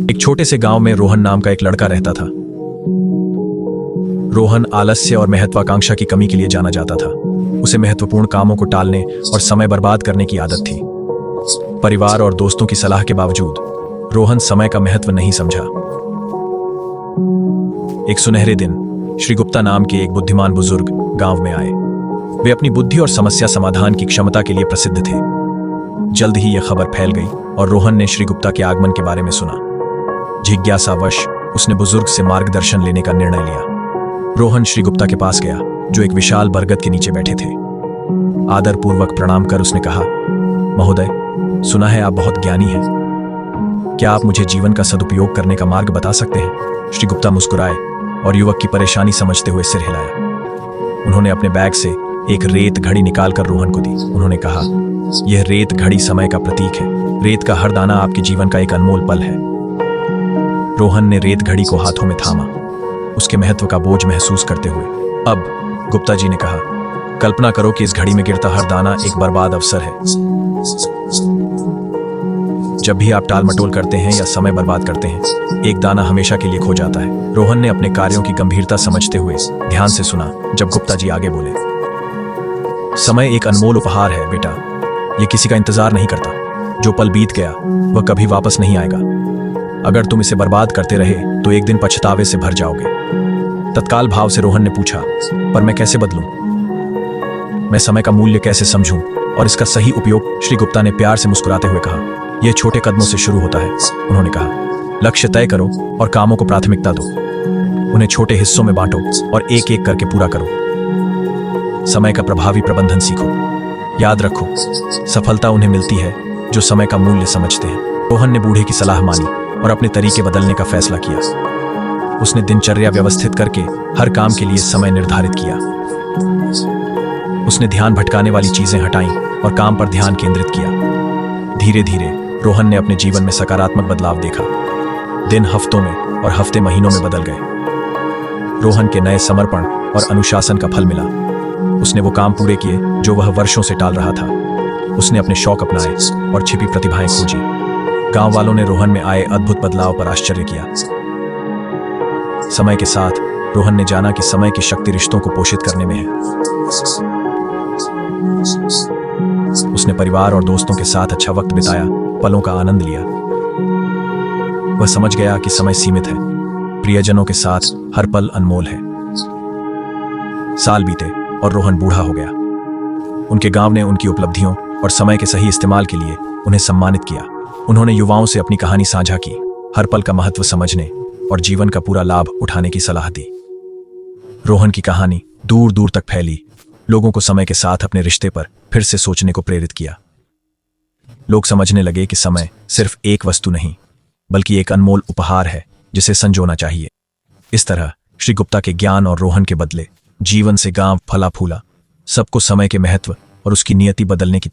एक छोटे से गांव में रोहन नाम का एक लड़का रहता था। रोहन आलस्य और महत्वाकांक्षा की कमी के लिए जाना जाता था। उसे महत्वपूर्ण कामों को टालने और समय बर्बाद करने की आदत थी। परिवार और दोस्तों की सलाह के बावजूद रोहन समय का महत्व नहीं समझा। एक सुनहरे दिन श्री गुप्ता नाम के एक बुद्धिमान बुजुर्ग गांव में आए। वे अपनी बुद्धि और समस्या समाधान की क्षमता के लिए प्रसिद्ध थे। जल्द ही यह खबर फैल गई और रोहन ने श्री गुप्ता के आगमन के बारे में सुना। जिज्ञासावश उसने बुजुर्ग से मार्गदर्शन लेने का निर्णय लिया। रोहन श्री गुप्ता के पास गया, जो एक विशाल बरगद के नीचे बैठे थे। आदरपूर्वक प्रणाम कर उसने कहा, महोदय, सुना है आप बहुत ज्ञानी हैं। क्या आप मुझे जीवन का सदुपयोग करने का मार्ग बता सकते हैं? श्री गुप्ता मुस्कुराए और युवक की परेशानी समझते हुए सिर हिलाया। उन्होंने अपने बैग से एक रेत घड़ी निकालकर रोहन को दी। उन्होंने कहा, यह रेत घड़ी समय का प्रतीक है। रेत का हर दाना आपके जीवन का एक अनमोल पल है। रोहन ने रेत घड़ी को हाथों में थामा, उसके महत्व का बोझ महसूस करते हुए। अब गुप्ता जी ने कहा, कल्पना करो कि इस घड़ी में गिरता हर दाना एक बर्बाद अवसर है। जब भी आप टाल मटोल करते हैं या समय बर्बाद करते हैं, एक दाना हमेशा के लिए खो जाता है। रोहन ने अपने कार्यों की गंभीरता समझते हुए ध्यान से सुना। जब गुप्ता जी आगे बोले, समय एक अनमोल उपहार है बेटा, यह किसी का इंतजार नहीं करता। जो पल बीत गया वह कभी वापस नहीं आएगा। अगर तुम इसे बर्बाद करते रहे तो एक दिन पछतावे से भर जाओगे। तत्काल भाव से रोहन ने पूछा, पर मैं कैसे बदलूं? मैं समय का मूल्य कैसे समझूं और इसका सही उपयोग? श्री गुप्ता ने प्यार से मुस्कुराते हुए कहा, यह छोटे कदमों से शुरू होता है। उन्होंने कहा, लक्ष्य तय करो और कामों को प्राथमिकता दो। उन्हें छोटे हिस्सों में बांटो और एक एक करके पूरा करो। समय का प्रभावी प्रबंधन सीखो। याद रखो, सफलता उन्हें मिलती है जो समय का मूल्य समझते हैं। रोहन ने बूढ़े की सलाह मानी और अपने तरीके बदलने का फैसला किया। उसने दिनचर्या व्यवस्थित करके हर काम के लिए समय निर्धारित किया। उसने ध्यान भटकाने वाली चीजें हटाईं और काम पर ध्यान केंद्रित किया। धीरे धीरे रोहन ने अपने जीवन में सकारात्मक बदलाव देखा। दिन हफ्तों में और हफ्ते महीनों में बदल गए। रोहन के नए समर्पण और अनुशासन का फल मिला। उसने वो काम पूरे किए जो वह वर्षों से टाल रहा था। उसने अपने शौक अपनाए और छिपी प्रतिभाएं खोजी। गांव वालों ने रोहन में आए अद्भुत बदलाव पर आश्चर्य किया। समय के साथ रोहन ने जाना कि समय की शक्ति रिश्तों को पोषित करने में है। उसने परिवार और दोस्तों के साथ अच्छा वक्त बिताया, पलों का आनंद लिया। वह समझ गया कि समय सीमित है, प्रियजनों के साथ हर पल अनमोल है। साल बीते और रोहन बूढ़ा हो गया। उनके गांव ने उनकी उपलब्धियों और समय के सही इस्तेमाल के लिए उन्हें सम्मानित किया। उन्होंने युवाओं से अपनी कहानी साझा की, हर पल का महत्व समझने और जीवन का पूरा लाभ उठाने की सलाह दी। रोहन की कहानी दूर दूर तक फैली, लोगों को समय के साथ अपने रिश्ते पर फिर से सोचने को प्रेरित किया। लोग समझने लगे कि समय सिर्फ एक वस्तु नहीं, बल्कि एक अनमोल उपहार है जिसे संजोना चाहिए। इस तरह श्री गुप्ता के ज्ञान और रोहन के बदले जीवन से गांव फला फूला। सबको समय के महत्व और उसकी नियति बदलने की